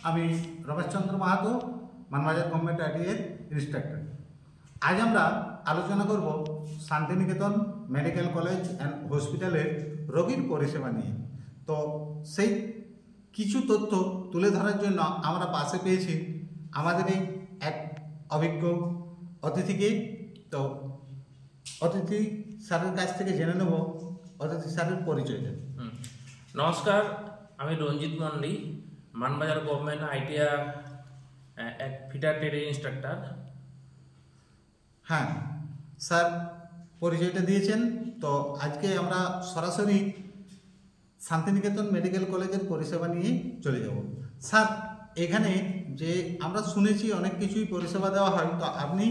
আমি Rameshchandra Mahato, Manbazar government ITI এর instructor. আজ আমরা আলোচনা করব শান্তিনিকেতন মেডিকেল কলেজ অ্যান্ড হসপিটালের রোগীর পরিষেবা নিয়ে। তো সেই কিছু তথ্য তুলে ধরার জন্য আমরা পাশে পেয়েছি আমাদের এই এক অভিজ্ঞ অতিথিকে। তো অতিথি স্যারের কাছ থেকে জেনে নেব অতিথি স্যারের পরিচয়টা। নমস্কার, আমি রঞ্জিত মন্ডি, মানবাজার গভর্নমেন্ট আইটিআই এক ফিটার ট্রেড ইনস্ট্রাক্টর। হ্যাঁ স্যার, পরিচয়টা দিয়েছেন। তো আজকে আমরা সরাসরি শান্তিনিকেতন মেডিকেল কলেজের পরিষেবা নিয়ে চলে যাব। স্যার, এখানে যে আমরা শুনেছি অনেক কিছুই পরিষেবা দেওয়া হয়, তো আপনি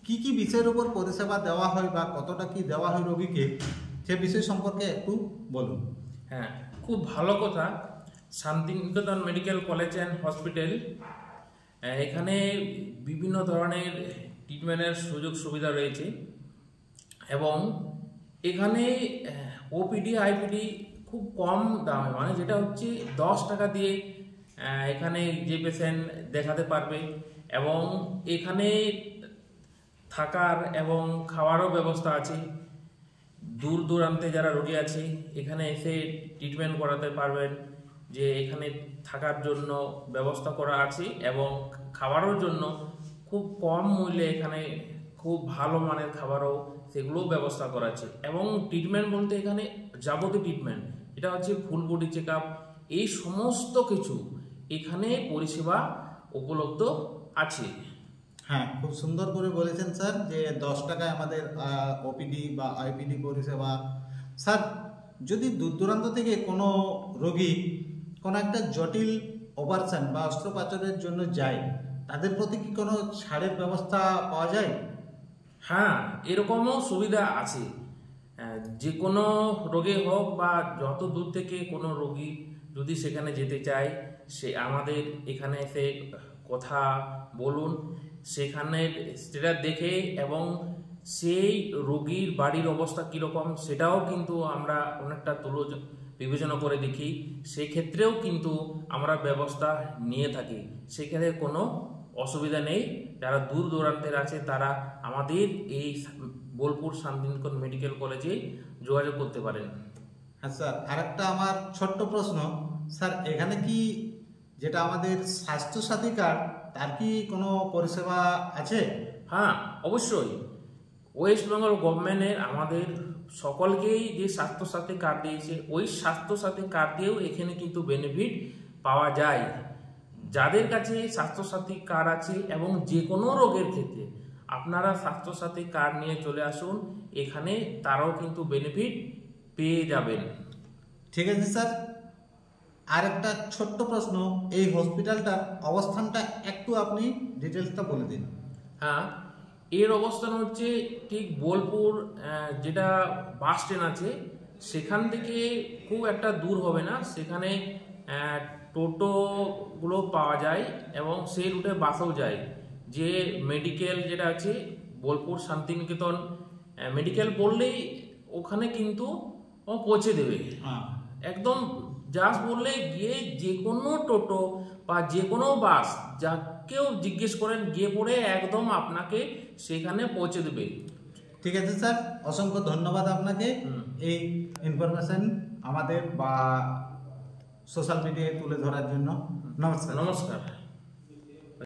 কি কি বিষয়ের উপর পরিষেবা দেওয়া হয় বা কতটা কি দেওয়া হয় রোগীকে, সে বিষয় সম্পর্কে একটু বলুন। হ্যাঁ, খুব ভালো কথা। Shantiniketan medical college and hospital, এখানে বিভিন্ন ধরনের ট্রিটমেন্টের সুযোগ সুবিধা রয়েছে এবং এখানে ওপিডি আইপিডি খুব কম দামে, মানে যেটা হচ্ছে 10 টাকা দিয়ে এখানে যে পেশেন্ট দেখাতে পারবে এবং এখানে থাকার এবং খাওয়ারও ব্যবস্থা আছে। দূর দূরান্তে যারা রোগী আছে এখানে এসে ট্রিটমেন্ট করাতে পারবেন, যে এখানে থাকার জন্য ব্যবস্থা করা আছে এবং খাবারের জন্য খুব কম মূল্যে এখানে খুব ভালো মানের খাবারও সেগুলোও ব্যবস্থা করা আছে। এবং ট্রিটমেন্ট বলতে এখানে যাবতীয় ট্রিটমেন্ট, এটা হচ্ছে ফুল বডি চেক আপ, এই সমস্ত কিছু এখানে পরিষেবা উপলব্ধ আছে। হ্যাঁ, খুব সুন্দর করে বলেছেন স্যার, যে 10 টাকায় আমাদের ওপিডি বা আইপিডি পরিষেবা। স্যার, যদি দূর দূরান্ত থেকে কোনো রোগী কোনো একটা জটিল অপারেশন বা অস্ত্রোপচারের জন্য যায়, তাদের প্রতি কি কোনো ছাড়ের ব্যবস্থা পাওয়া যায়? হ্যাঁ, এরকমও সুবিধা আছে। যে কোনো রোগে হোক বা যত দূর থেকে কোনো রোগী যদি সেখানে যেতে চায়, সে আমাদের এখানে এসে কথা বলুন, সেখানে সেটা দেখে এবং সেই রোগীর বাড়ির অবস্থা কীরকম সেটাও কিন্তু আমরা অনেকটা বিবেচনা করে দেখি। সেক্ষেত্রেও কিন্তু আমরা ব্যবস্থা নিয়ে থাকি, সেখানে কোনো অসুবিধা নেই। যারা দূর দূরান্তের আছে তারা আমাদের এই বোলপুর শান্তিনিকেতন মেডিকেল কলেজে যোগাযোগ করতে পারেন। হ্যাঁ স্যার, আরেকটা আমার ছোট্ট প্রশ্ন। স্যার, এখানে কি যেটা আমাদের স্বাস্থ্যসাথী কার্ড, তার কি কোনো পরিষেবা আছে? হ্যাঁ, অবশ্যই। ওয়েস্ট বেঙ্গল গভর্নমেন্টের আমাদের সকলকেই যে স্বাস্থ্যসাথী কার্ড দিয়েছে, ওই স্বাস্থ্যসাথী কার্ড দিয়েও এখানে কিন্তু বেনিফিট পাওয়া যায়। যাদের কাছে স্বাস্থ্যসাথী কার্ড আছে এবং যে কোনো রোগের ক্ষেত্রে আপনারা স্বাস্থ্যসাথী কার্ড নিয়ে চলে আসুন, এখানে তারাও কিন্তু বেনিফিট পেয়ে যাবেন। ঠিক আছে স্যার, আর একটা ছোট্ট প্রশ্ন, এই হসপিটালটার অবস্থানটা একটু আপনি ডিটেলসটা বলে দিন। হ্যাঁ, এর অবস্থান হচ্ছে ঠিক বোলপুর, যেটা বাস স্ট্যান্ড আছে সেখান থেকে খুব একটা দূর হবে না। সেখানে টোটোগুলো পাওয়া যায় এবং সেই রুটে বাসও যায়। যে মেডিকেল যেটা আছে বোলপুর শান্তিনিকেতন মেডিকেল বললেই ওখানে কিন্তু পৌঁছে দেবে। একদম জাস্ট বললে গিয়ে যে কোনো টোটো বা যে কোনো বাস যাকেও জিজ্ঞেস করেন, গিয়ে পড়ে একদম আপনাকে সেখানে পৌঁছে দেবে। ঠিক আছে স্যার, অসংখ্য ধন্যবাদ আপনাকে এই ইনফরমেশন আমাদের বা সোশ্যাল মিডিয়ায় তুলে ধরার জন্য। নমস্কার। নমস্কার।